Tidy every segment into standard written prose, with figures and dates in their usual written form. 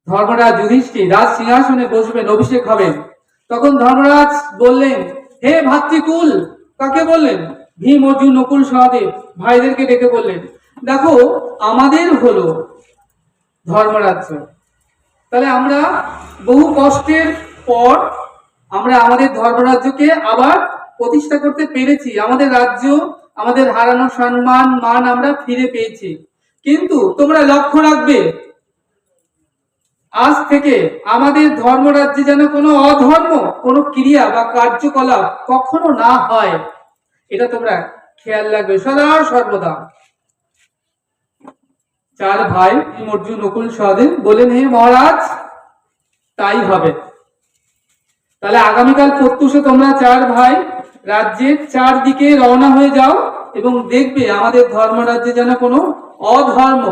ধর্মরাজ যুধিষ্ঠির রাজ সিংহাসনে বসবেন, অভিষেক হবেন। তখন ধর্মরাজ বললেন, হে ভাতৃকুল, কাকে বললেন? ভীম, অর্জুন, নকুল, সহদেব ভাইদেরকে ডেকে বললেন, দেখো আমাদের হলো ধর্মরাজ্য, তাহলে আমরা বহু কষ্টের পর আমরা আমাদের ধর্মরাজ্যকে আবার প্রতিষ্ঠা করতে পেরেছি। আমাদের রাজ্য, আমাদের হারানো সম্মান মান আমরা ফিরে পেয়েছি। কিন্তু তোমরা লক্ষ্য রাখবে, আজ থেকে আমাদের ধর্মরাজ্যে যেন কোনো অধর্ম, কোনো ক্রিয়া বা কার্যকলাপ কখনো না হয়, এটা তোমরা খেয়াল রাখবে সদা সর্বদা। চার ভাই অর্জুন, নকুল, সহদেব বলেন, হে মহারাজ, তাই হবে। তাহলে আগামীকাল প্রত্যুষে তোমরা চার ভাই রাজ্যের চারদিকে রওনা হয়ে যাও এবং দেখবে আমাদের ধর্মরাজ্যে যেন কোনো অধর্ম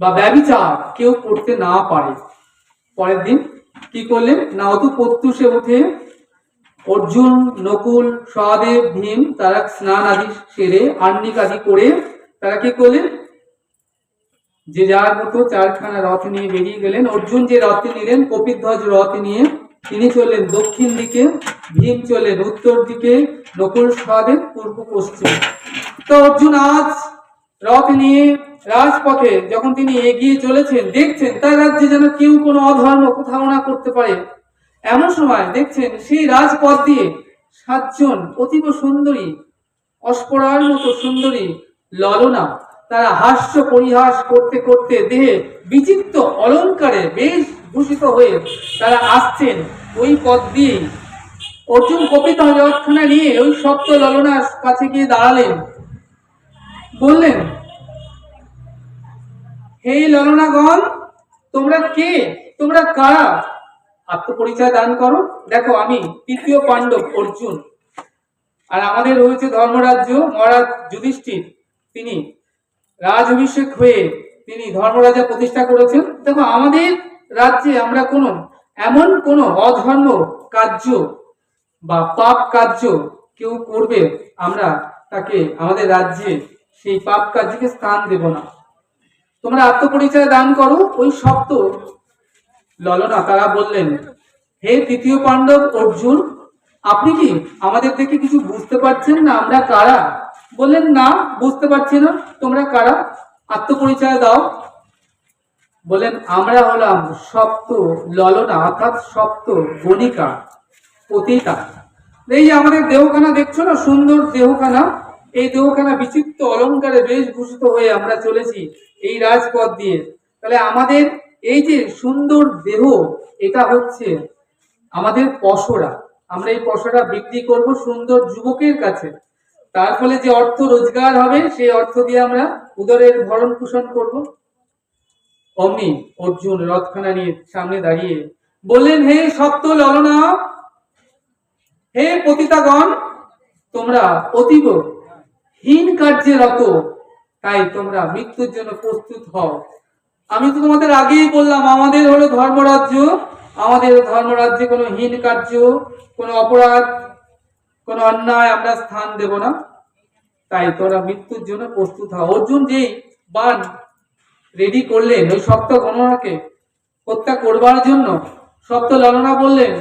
বা ব্যভিচার কেউ করতে না পারে। পরের দিন কি করলেন না, অত প্রত্যুষে উঠে অর্জুন, নকুল, সহদেব, ভীম তারা স্নান আদি সেরে আহ্নিক আদি করে তারা কি করলেন, যে যার মতো চারখানা রথ নিয়ে বেরিয়ে গেলেন। অর্জুন যে রথে নিলেন কপিধ্বজ রথ নিয়ে, তিনি চললেন দক্ষিণ দিকে, ভীম চললেন উত্তর দিকে, নকুল সহদেব পূর্ব পশ্চিম। তো অর্জুন আজ রথ নিয়ে রাজপথে যখন তিনি এগিয়ে চলেছেন, দেখছেন তার রাজ্যে যেন কেউ কোনো অধর্ম কোথাও না করতে পারে। এমন সময় দেখছেন সেই রাজপথ দিয়ে সাতজন অতীব সুন্দরী, অস্পরার মতো সুন্দরী ললনা, তারা হাস্য পরিহাস করতে করতে দেহে বিচিত্র অলঙ্কারে বেশ ভূষিত হয়ে তারা আসছেন ওই পথ দিয়ে। অর্জুন কপিধ্বজ রথখানা নিয়ে ওই সপ্ত ললনার কাছে গিয়ে দাঁড়ালেন, বললেন, হে ললনাগণ, তোমরা কে, তোমরা কারা, আত্মপরিচয় দান করো। দেখো আমি তৃতীয় পাণ্ডব অর্জুন, আর আমাদের রয়েছে ধর্মরাজ্য। মহারাজ যুধিষ্ঠির তিনি রাজ অভিষেক হয়ে তিনি ধর্মরাজা প্রতিষ্ঠা করেছেন। দেখো আমাদের রাজ্যে আমরা এমন কোন অধর্ম কার্য বা পাপ কার্য কেউ করবে, আমরা তাকে আমাদের রাজ্যে সেই পাপ কার্যকে স্থান দেব না। তোমরা আত্মপরিচয় দান করো। ওই সপ্ত ললনা তারা বললেন, হে তৃতীয় পাণ্ডব অর্জুন, আপনি কি আমাদের দেখে কিছু বুঝতে পারছেন না আমরা কারা? বললেন, না, বুঝতে পারছি না, তোমরা কারা, আত্মপরিচয় দাও। বলেন, আমরা হলাম সপ্ত ললনা, অর্থাৎ সপ্ত গণিকা পতিতা। এই যে আমাদের দেহখানা দেখছো না, সুন্দর দেহখানা, এই দেহখানা বিচিত্র অলঙ্কারে বেশভূষিত হয়ে আমরা চলেছি এই রাজপথ দিয়ে। তাহলে আমাদের এই যে সুন্দর দেহ, এটা হচ্ছে আমাদের পসরা। আমরা এই পসরা বিক্রি করব সুন্দর যুবকের কাছে, তার ফলে যে অর্থ রোজগার হবে সেই অর্থ দিয়ে আমরা উদরের ভরণ পোষণ করব। অমনি অর্জুন রথখানা নিয়ে সামনে দাঁড়িয়ে বললেন, হে সপ্ত ললনা, হে পতিতাগণ, তোমরা অতীব হীন কার্যে রত, তাই তোমরা মৃত্যুর জন্য প্রস্তুত হও। আমি তো তোমাদের আগেই বললাম, আমাদের হলো ধর্মরাজ্য, আমাদের ধর্মরাজ্যে কোনো হীন কার্য, কোনো অপরাধ, কোনো অন্যায় আমরা স্থান দেব না, তাই তোমরা মৃত্যুর জন্য প্রস্তুত হও। অর্জুন যেই বাণ রেডি করলেন ওই সপ্ত গণনাকে হত্যা করবার জন্য, সপ্ত ললনা বললেন,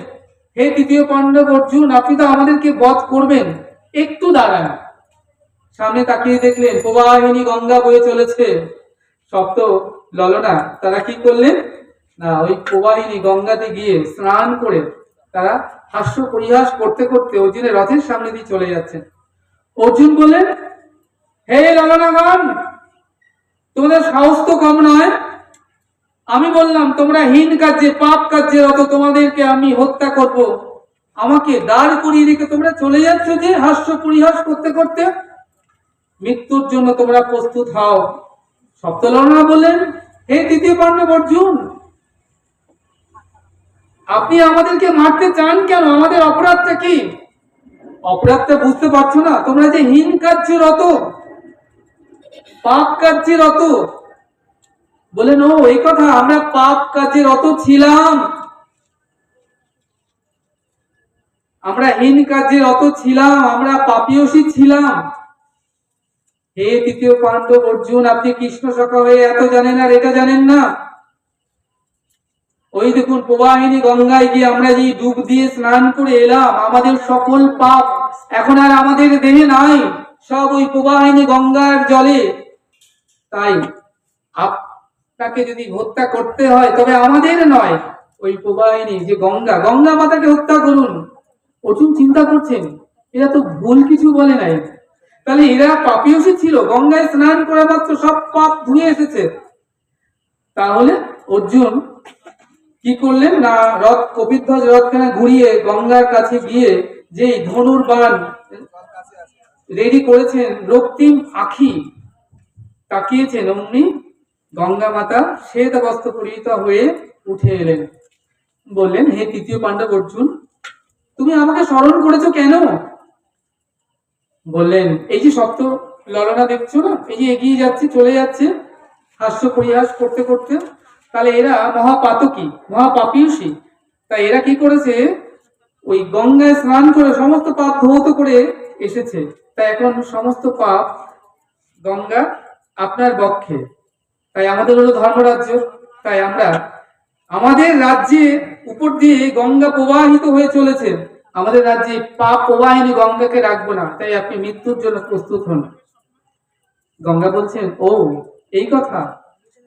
হে তৃতীয় পাণ্ডব অর্জুন, আপনি তো আমাদেরকে বধ করবেন, একটু দাঁড়ান। সামনে তাকিয়ে দেখলেন প্রবাহিনী গঙ্গা বয়ে চলেছে। সপ্ত ললনা তারা কি করলেন না, ওই প্রবাহিনী গঙ্গাতে গিয়ে স্নান করে তারা হাস্য পরিহাস করতে করতে অর্জুনের রথের সামনে দিয়ে চলে যাচ্ছেন। অর্জুন বললেন, হে ললনাগণ, তোমাদের সাহস তো কম নয়। আমি বললাম তোমরা হীন কার্যে, পাপ কার্যে রত, তোমাদেরকে আমি হত্যা করব, আমাকে দাঁড় করিয়ে রেখে তোমরা চলে যাচ্ছ যে হাস্য পরিহাস করতে করতে, মৃত্যুর জন্য তোমরা প্রস্তুত হও। সপ্তলনা বললেন, হে তৃতীয় পাণ্ডব অর্জুন, আপনি আমাদেরকে মারতে চান কেন? আমাদের অপরাধটা কি? অপরাধটা বুঝতে পারছো না? তোমরা যে হীন কার্যে রত, পাপ কার্যে রত। বলেন, ও এই কথা, আমরা পাপ কাজে রত ছিলাম, আমরা হীন কাজে রত ছিলাম, আমরা পাপীয়সী ছিলাম। হে তৃতীয় পাণ্ডব অর্জুন, আপনি কৃষ্ণ সখা হয়ে এত জানেন আর এটা জানেন না? ওই দেখুন প্রবাহিনী গঙ্গায় গিয়ে আমরা যে ডুব দিয়ে স্নান করে এলাম, আমাদের সকল পাপ এখন আর আমাদের দেহে নাই, সব ওই প্রবাহিনী গঙ্গার জলে। তাই আপনাকে যদি হত্যা করতে হয় তবে আমাদের নয়, ওই প্রবাহিনী যে গঙ্গা, গঙ্গা মাতাকে হত্যা করুন। অর্জুন চিন্তা করছেন এরা তো ভুল কিছু বলে নাই, তাহলে এরা পাপীয়সী ছিল, গঙ্গায় স্নান করা মাত্র সব পাপ ধুয়ে এসেছে। তাহলে অর্জুন কি করলেন না, রথ কপিধ্বজ রথখানা ঘুরিয়ে গঙ্গার কাছে গিয়ে যে ধনুর বাণ রেডি করেছেন, রক্তিম আঁখি তাকিয়েছেন, অমনি গঙ্গা মাতা শ্বেত বস্ত্র পরিহিত হয়ে উঠে এলেন। বললেন, হে তৃতীয় পাণ্ডব অর্জুন, তুমি আমাকে স্মরণ করেছো কেন? বললেন, এই যে সপ্ত ললনা দেখছো না, এই যে এগিয়ে যাচ্ছে, চলে যাচ্ছে হাস্য পরিহাস করতে করতে, তাহলে এরা মহাপাতকী, মহাপাপীয়সী। তাই এরা কি করেছে, ওই গঙ্গায় স্নান করে সমস্ত পাপ ধৌত করে এসেছে। তাই এখন সমস্ত পাপ গঙ্গা আপনার বক্ষে। তাই আমাদের হলো ধর্মরাজ্য, তাই আমরা আমাদের রাজ্যে উপর দিয়ে গঙ্গা প্রবাহিত হয়ে চলেছে, আমাদের রাজ্যে পাপ প্রবাহিনী গঙ্গাকে রাখবো না, তাই আপনি মৃত্যুর জন্য প্রস্তুত হন। গঙ্গা বলছেন, ও এই কথা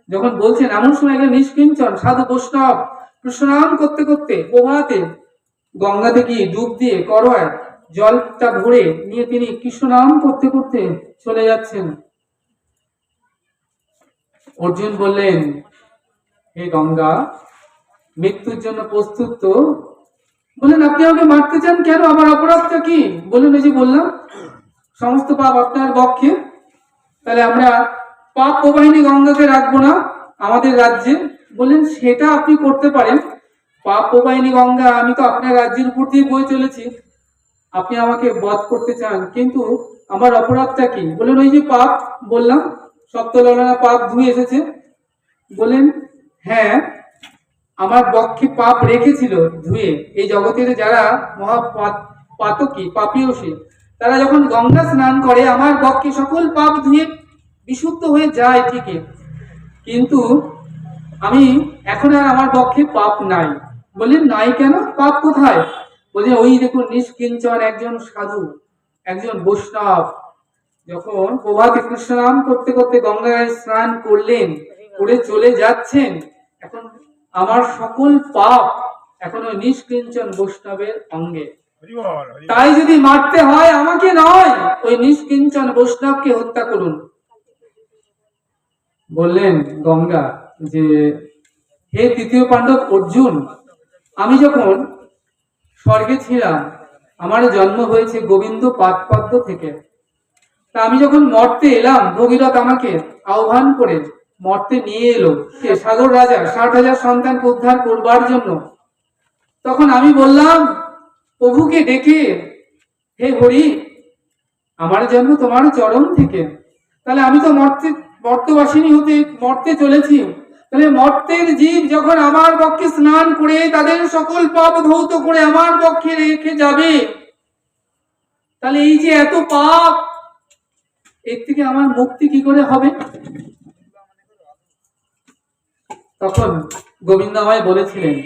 যখন বলছেন, এমন সময় নিষ্কিঞ্চন সাধু বৈষ্ণব কৃষ্ণনাম করতে করতে প্রভাতে গঙ্গাতে গিয়ে ডুব দিয়ে করোয় জলটা ভরে নিয়ে তিনি কৃষ্ণনাম করতে করতে চলে যাচ্ছেন। অর্জুন বললেন, হে গঙ্গা, মৃত্যুর জন্য প্রস্তুত তো? বললেন, আপনি আমাকে মারতে চান কেন? আমার অপরাধটা কি? বললেন, এই যে বললাম সমস্ত পাপ আপনার বক্ষে, তাহলে আমরা পাপ প্রবাহিনী গঙ্গাকে রাখবো না আমাদের রাজ্যে। বললেন, সেটা আপনি করতে পারেন, পাপ প্রবাহিনী গঙ্গা আমি তো আপনার রাজ্যের উপর দিয়ে বয়ে চলেছি, আপনি আমাকে বধ করতে চান, কিন্তু আমার অপরাধটা কি? বললেন, ওই যে পাপ বললাম, সপ্তললনা পাপ ধুয়ে এসেছে। বলেন, হ্যাঁ, আমার বক্ষে পাপ রেখেছিল ধুয়ে। এই জগতের যারা মহাপাতকী পাপীয়সী, তারা যখন গঙ্গা স্নান করে আমার বক্ষে সকল পাপ ধুয়ে বিশুদ্ধ হয়ে যায় ঠিকই, কিন্তু আমি এখন আর আমার বক্ষে পাপ নাই। বললেন, নাই কেন? পাপ কোথায়? বলছে, ওই দেখুন নিষ্কিঞ্চন একজন সাধু, একজন বৈষ্ণব যখন প্রভাতে কৃষ্ণ নাম করতে করতে গঙ্গায় স্নান করলেন, করে চলে যাচ্ছেন, এখন আমার সকল পাপ এখন ওই নিষ্কিঞ্চন বৈষ্ণবের অঙ্গে। তাই যদি মারতে হয় আমাকে নয়, ওই নিষ্কিঞ্চন বৈষ্ণবকে হত্যা করুন। বললেন গঙ্গা যে, হে তৃতীয় পাণ্ডব অর্জুন, আমি যখন স্বর্গে ছিলাম, আমার জন্ম হয়েছে গোবিন্দ পাদপদ্ম থেকে। তা আমি যখন মর্তে এলাম, ভগীরথ আমাকে আহ্বান করে মর্তে নিয়ে এলো, সে সাগর রাজা 60,000 সন্তানকে উদ্ধার করবার জন্য। তখন আমি বললাম প্রভুকে ডেকে, হে হরি, আমার জন্ম তোমার চরণ থেকে, তাহলে আমি তো মর্তবাসিনী হতে মর্তে চলেছি, তাহলে মর্তের জীব যখন আমার পক্ষে স্নান করে তাদের সকল পাপ ধৌত করে আমার পক্ষে রেখে যাবে, তাহলে এই যে এত পাপ, এর থেকে আমার মুক্তি কি করে হবে? তখন গোবিন্দ আমায় বলেছিলেন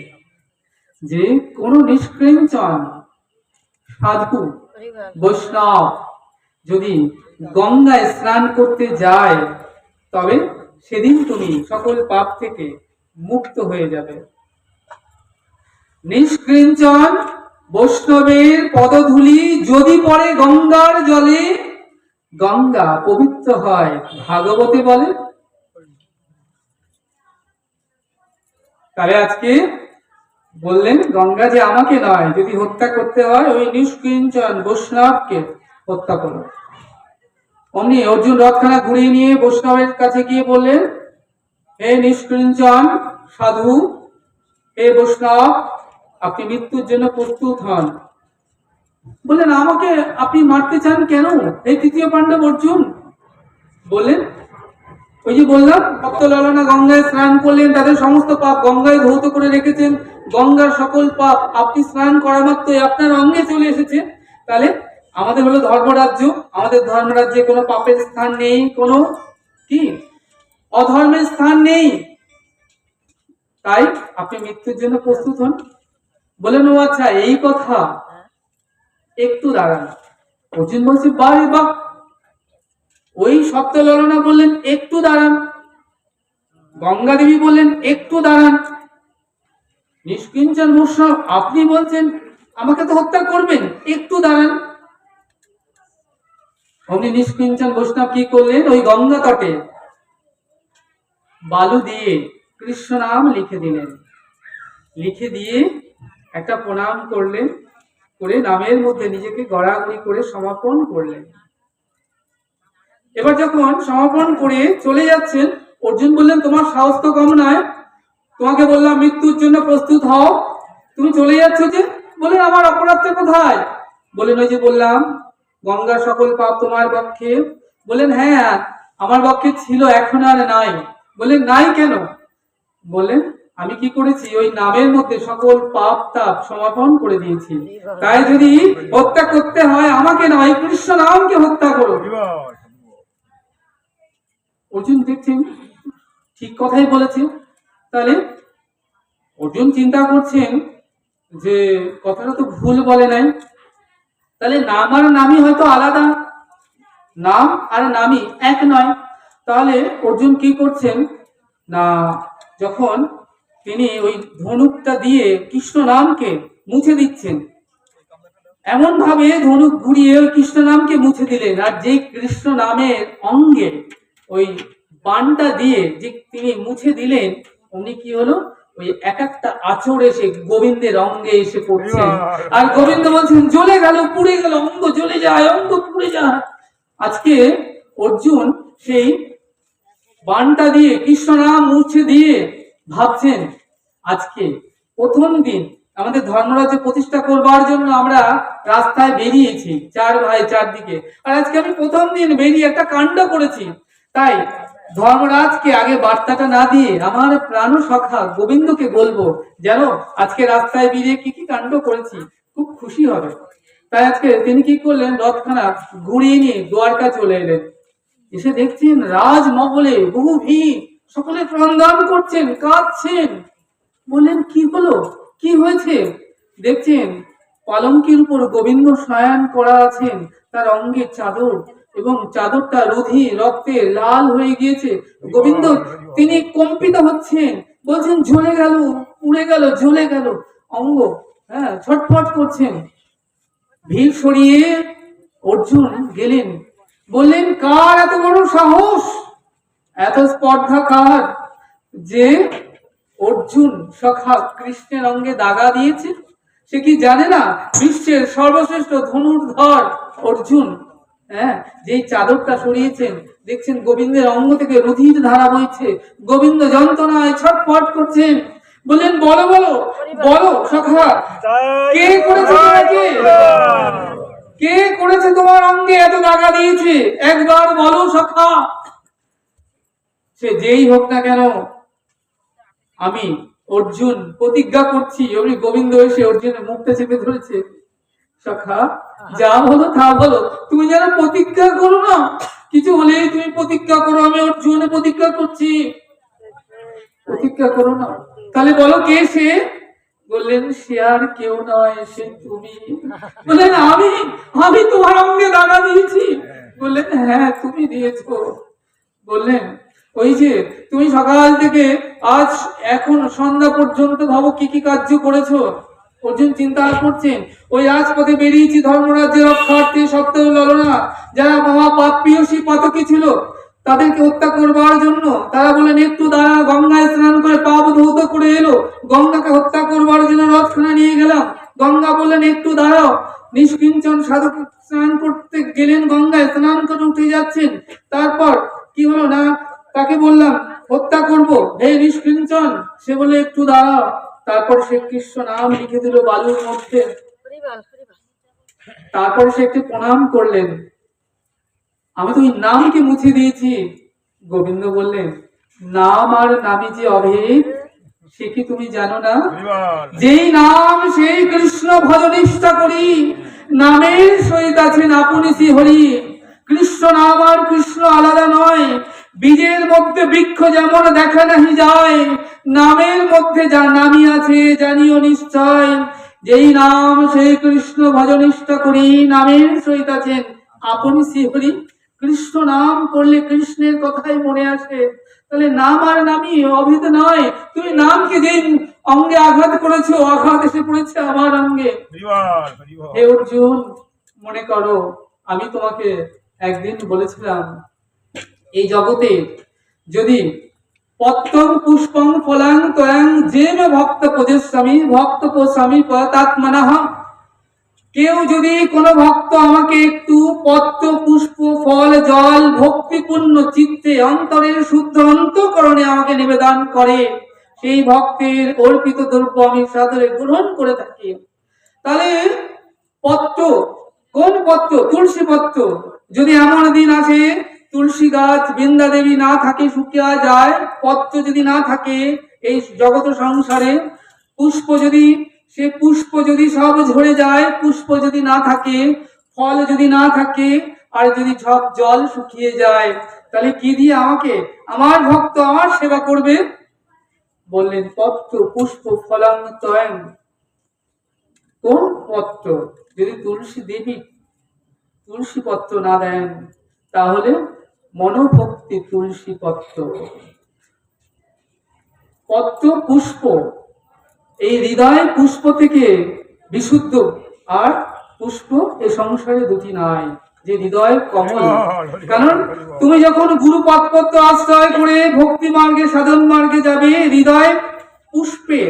যে কোন নিষ্কিঞ্চন সাধু বৈষ্ণব যদি গঙ্গায় স্নান করতে যায়, তবে সেদিন তুমি সকল পাপ থেকে মুক্ত হয়ে যাবে। নিষ্কিঞ্চন বৈষ্ণবের পদধূলি যদি পড়ে গঙ্গার জলে, গঙ্গা পবিত্র হয়, ভাগবতে বলে। তাহলে আজকে বললেন গঙ্গা যে আমাকে নয়, যদি হত্যা করতে হয় ওই নিষ্কিঞ্চন বৈষ্ণবকে হত্যা করো। অমনি অর্জুন রথখানা ঘুরিয়ে নিয়ে বৈষ্ণবের কাছে গিয়ে বললেন, হে নিষ্কিঞ্চন সাধু, হে বৈষ্ণব, আপনি মৃত্যুর জন্য প্রস্তুত হন। বললেন, আমাকে আপনি মারতে চান কেন এই তৃতীয় পাণ্ডব অর্জুন? বললেন, ওই যে বললাম ভক্ত ললনা গঙ্গায় স্নান করলেন, তাদের সমস্ত পাপ গঙ্গায় ধৌত করে রেখেছেন, গঙ্গার সকল পাপ আপনি স্নান করা মাত্রই আপনার অঙ্গে চলে এসেছে। তাহলে আমাদের হলো ধর্মরাজ্য, আমাদের ধর্মরাজ্যে কোনো পাপের স্থান নেই, কোনো কি অধর্মের স্থান নেই। তাই আপনি মৃত্যুর জন্য প্রস্তুত হন। বলেন ও আচ্ছা এই কথা, একটু দাঁড়ান। অর্জুন বলছে বারে বাহ, ওই সপ্ত ললনা বললেন একটু দাঁড়ান, গঙ্গা দেবী বললেন একটু দাঁড়ান, নিষ্কিঞ্চন বৈষ্ণব আপনি বলছেন আমাকে তো হত্যা করবেন, একটু দাঁড়ান। অমনি নিষ্কিঞ্চন বৈষ্ণব কি করলেন, ওই গঙ্গা তটে বালু দিয়ে কৃষ্ণ নাম লিখে দিলেন, লিখে দিয়ে একটা প্রণাম করলেন, করে নামের মধ্যে নিজেকে গড়াগড়ি করে সমর্পণ করলেন। এবার যখন সমর্পণ করে চলে যাচ্ছেন, অর্জুন বললেন তোমার সাহস তো কম নয়, তোমাকে বললাম মৃত্যুর জন্য প্রস্তুত হও, তুমি চলে যাচ্ছ যে? বললেন আমার অপরাধটা কোথায়? বললেন ওই যে বললাম গঙ্গার সকল পাপ তোমার পক্ষে। বললেন হ্যাঁ আমার পক্ষে ছিল, এখন আর নাই। বললেন নাই কেন? বললেন আমি কি করেছি, ওই নামের মধ্যে সকল পাপ তাপ সমাপন করে দিয়েছি, তাই যদি হত্যা করতে হয় আমাকে নয় কৃষ্ণ নামকে হত্যা করো। অর্জুন দেখছেন ঠিক কথাই বলেছে। তাহলে অর্জুন চিন্তা করছেন যে কথাটা তো ভুল বলে নাই, তাহলে নাম আর নামই হয়তো আলাদা, নাম আর নামই এক নয়। তাহলে অর্জুন কি করছেন না, যখন তিনি ওই ধনুকটা দিয়ে কৃষ্ণ নামকে মুছে দিচ্ছেন, এমন ভাবে ধনুক ঘুরিয়ে ওই কৃষ্ণ নামকে মুছে দিলেন, আর যে কৃষ্ণ নামের অঙ্গে ওই বানটা দিয়ে যে তিনি মুছে দিলেন, অমনি কি হলো, ওই এক একটা আঁচড় এসে গোবিন্দের অঙ্গে এসে পড়ছে, আর গোবিন্দ বলছেন জ্বলে গেল, পুড়ে গেল, অঙ্গ জ্বলে যায়, অঙ্গ পুড়ে যায়। আজকে অর্জুন সেই বানটা দিয়ে কৃষ্ণ নাম মুছে দিয়ে ভাবছেন আজকে প্রথম দিন আমাদের ধর্মরাজ্য প্রতিষ্ঠা করবার জন্য আমরা রাস্তায় বেরিয়েছি, চার ভাই চারদিকে, আর আজকে আমি প্রথম দিন বেরিয়ে একটা কাণ্ড করেছি। তাই ধর্মরাজকে আগে বার্তাটা না দিয়ে আমার প্রাণ সখা গোবিন্দকে বলবো যেন আজকে রাস্তায় বেরিয়ে কি কি কাণ্ড করেছি, খুব খুশি হবে। তাই আজকে তিনি কি করলেন, রথখানা ঘুরিয়ে নিয়ে দ্বারকা চলে এলেন। এসে দেখছেন রাজমহলে বহু ভিড়, সকলে প্রণাম করছেন, কাঁদছেন। বললেন কি হলো, কি হয়েছে? দেখছেন পালঙ্কের উপর গোবিন্দ শয়ন করা আছেন, তার অঙ্গে চাদর, এবং চাদরটা রুধি রক্তে লাল হয়ে গিয়েছে। গোবিন্দ তিনি কম্পিত হচ্ছেন, বলছেন জ্বলে গেল, পুড়ে গেল, জ্বলে গেল অঙ্গ, হ্যাঁ ছটফট করছেন। ভিড় সরিয়ে অর্জুন গেলেন, বললেন কার এত বড় সাহস, এত স্পর্ধা কার, যে অর্জুন সখা কৃষ্ণের অঙ্গে দাগা দিয়েছে? সে কি জানে না বিশ্বের সর্বশ্রেষ্ঠ ধনুর্ধর অর্জুন, হ্যাঁ যেই চাদরটা সরিয়েছেন, দেখছেন গোবিন্দের অঙ্গ থেকে রুধির ধারা বইছে, গোবিন্দ যন্ত্রণায় ছটফট করছেন। বললেন বলো বলো বলো সখা, কে করেছে তোমাকে, কে করেছে তোমার অঙ্গে এত দাগা দিয়েছে, একবার বলো সখা। সে যেই হোক না কেন আমি অর্জুন প্রতিজ্ঞা করছি। অমনি গোবিন্দ এসে অর্জুনের মুখটা চেপে ধরেছে, সখা যা বলো তা বলো, তুমি যেন প্রতিজ্ঞা করো না, কিছু হলেই তুমি প্রতিজ্ঞা করো, আমি অর্জুনে প্রতিজ্ঞা করছি, প্রতিজ্ঞা করো না। তাহলে বলো কে সে? বললেন সে আর কেউ নয়, সে তুমি। বললেন আমি আমি তোমার অঙ্গে দাগা দিয়েছি? বললেন হ্যাঁ তুমি দিয়েছো। বললেন ওই যে তুমি সকাল থেকে আজ এখন সন্ধ্যা পর্যন্ত ভাবো কি কি কার্য করেছো। অর্জুন চিন্তা করছেন, ওই রাজপথে বেরিয়েছি ধর্মরাজ্যের রক্ষার্থে, সত্য ললনা যারা মহাপাপীয়সী পাতকী ছিল তাদেরকে হত্যা করবার জন্য। তারা বলেন একটু দাঁড়া, গঙ্গায় স্নান করে পাপ ধৌত করে এলো, গঙ্গাকে হত্যা করবার জন্য রথখানা নিয়ে গেলাম। গঙ্গা বললেন একটু দাঁড়াও। নিষ্কিঞ্চন সাধক স্নান করতে গেলেন, গঙ্গায় স্নান করে উঠে যাচ্ছেন। তারপর কি হলো না, তাকে বললাম হত্যা করব, হে নিষ্কিঞ্চন। সে বলে একটু দাঁড়াও। তারপর সে কৃষ্ণ নাম লিখে দিল বালুর মধ্যে। তারপর সে একটি প্রণাম করলেন, আমি তো ওই নামকে মুছে দিয়েছি। গোবিন্দ বললেন নাম আর নামই যে অভেদ, সে কি তুমি জানো না? যেই নাম সেই কৃষ্ণ ভজনিষ্ঠা করি, নামের সহিত আছেন আপনি শ্রী হরি। কৃষ্ণ নাম আর কৃষ্ণ আলাদা নয়, বীজের মধ্যে বৃক্ষ যেমন দেখা নাহি যায়, নামের মধ্যে যা নামি আছে জানিও নিশ্চয়। যেই নাম সেই কৃষ্ণ ভজনিষ্ঠা করি, নামের সহিত আছেন আপনি শ্রীহরি। কৃষ্ণ নাম করলে কৃষ্ণের কথাই মনে আসে। তাহলে নাম আর নামই অভেদ নয়। তুমি নামকে যে অঙ্গে আঘাত করেছো, আঘাত এসে পড়েছে আমার অঙ্গে। হে অর্জুন, মনে করো আমি তোমাকে একদিন বলেছিলাম এই জগতে যদি পত্রং পুষ্পং ফলাং ত্বয়াং যেম ভক্ত পজস্বামী ভক্ত স্বামী পতাত্মনঃ, কেউ যদি কোনো ভক্ত আমাকে একটু পত্র পুষ্প ফল জল ভক্তিপূর্ণ চিত্তে অন্তরের শুদ্ধ অন্তঃকরণে আমাকে নিবেদন করে, সেই ভক্তের অর্পিত দ্রব্য আমি সাদরে গ্রহণ করে থাকি। তাহলে পত্র, কোন পত্র? তুলসী পত্র। যদি এমন দিন আসে তুলসী গাছ বৃন্দা দেবী না থাকে, শুকিয়ে যায়, পত্র যদি না থাকে এই জগৎ সংসারে, পুষ্প যদি সে পুষ্প যদি সব ঝরে যায়, পুষ্প যদি না থাকে, ফল যদি না থাকে, আর যদি সব জল শুকিয়ে যায়, তাহলে কি দিয়ে আমাকে আমার ভক্ত আমার সেবা করবে? বললেন পত্র পুষ্প ফলাং ত্বয়াং। কোন পত্র? যদি তুলসী দেবী তুলসী পত্র না দেন তাহলে মনোভক্তি তুলসী পত্র। পত্র পুষ্প, এই হৃদয় পুষ্প থেকে বিশুদ্ধ, আর পুষ্প এ সংসারে দুটি নাই, যে হৃদয় কমল। কারণ তুমি যখন গুরু পদপত্র আশ্রয় করে ভক্তি মার্গে সাধন মার্গে যাবে, হৃদয় পুষ্পে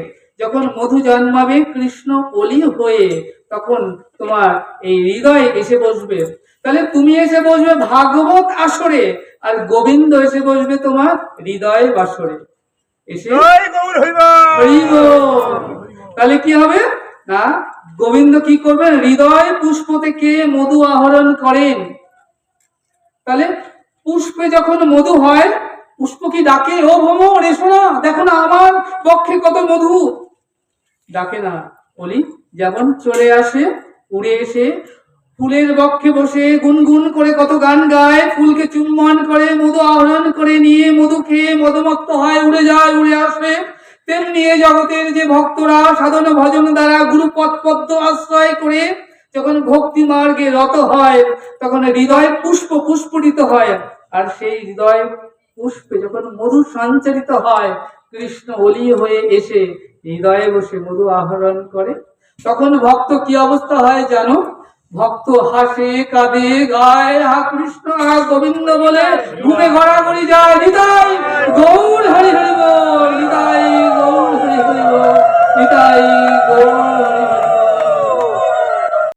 যখন মধু জন্মাবে কৃষ্ণ কলি হয়ে, তখন তোমার এই হৃদয় এসে বসবে। তাহলে তুমি এসে বসবে ভাগবত আসরে, আর গোবিন্দ এসে বসবে তোমার হৃদয় বাসরে। এসে তাহলে কি হবে না, গোবিন্দ কি করবেন? হৃদয় পুষ্প থেকে মধু আহরণ করেন। তাহলে পুষ্পে যখন মধু হয়, পুষ্প কি ডাকে ও ভ্রমর এসো না, দেখো না আমার পক্ষে কত মধু? ডাকে না। বলি যেমন চলে আসে উড়ে এসে ফুলের বক্ষে বসে গুনগুন করে কত গান গায়, ফুলকে চুম্বন করে মধু আহরণ করে নিয়ে মধু খেয়ে মদমত্ত হয়, উড়ে যায়, উড়ে আসে। তেমনি জগতের যে ভক্তরা সাধন ভজন দ্বারা গুরু পদ্ম আশ্রয় করে যখন ভক্তি মার্গে রত হয়, তখন হৃদয় পুষ্প পুষ্পরিত হয়, আর সেই হৃদয় পুষ্পে যখন মধু সঞ্চারিত হয়, কৃষ্ণ অলি হয়ে এসে হৃদয়ে বসে মধু আহরণ করে, তখন ভক্ত কি অবস্থা হয় জানো? ভক্ত হাসে কাঁদে গায় হা কৃষ্ণ হা গোবিন্দ বলে ঘুমে ঘোরাঘুরি যায়। হৃদয় গৌর হরি হরি বল, হৃদয় গৌর হরি হরি বল, হৃদয়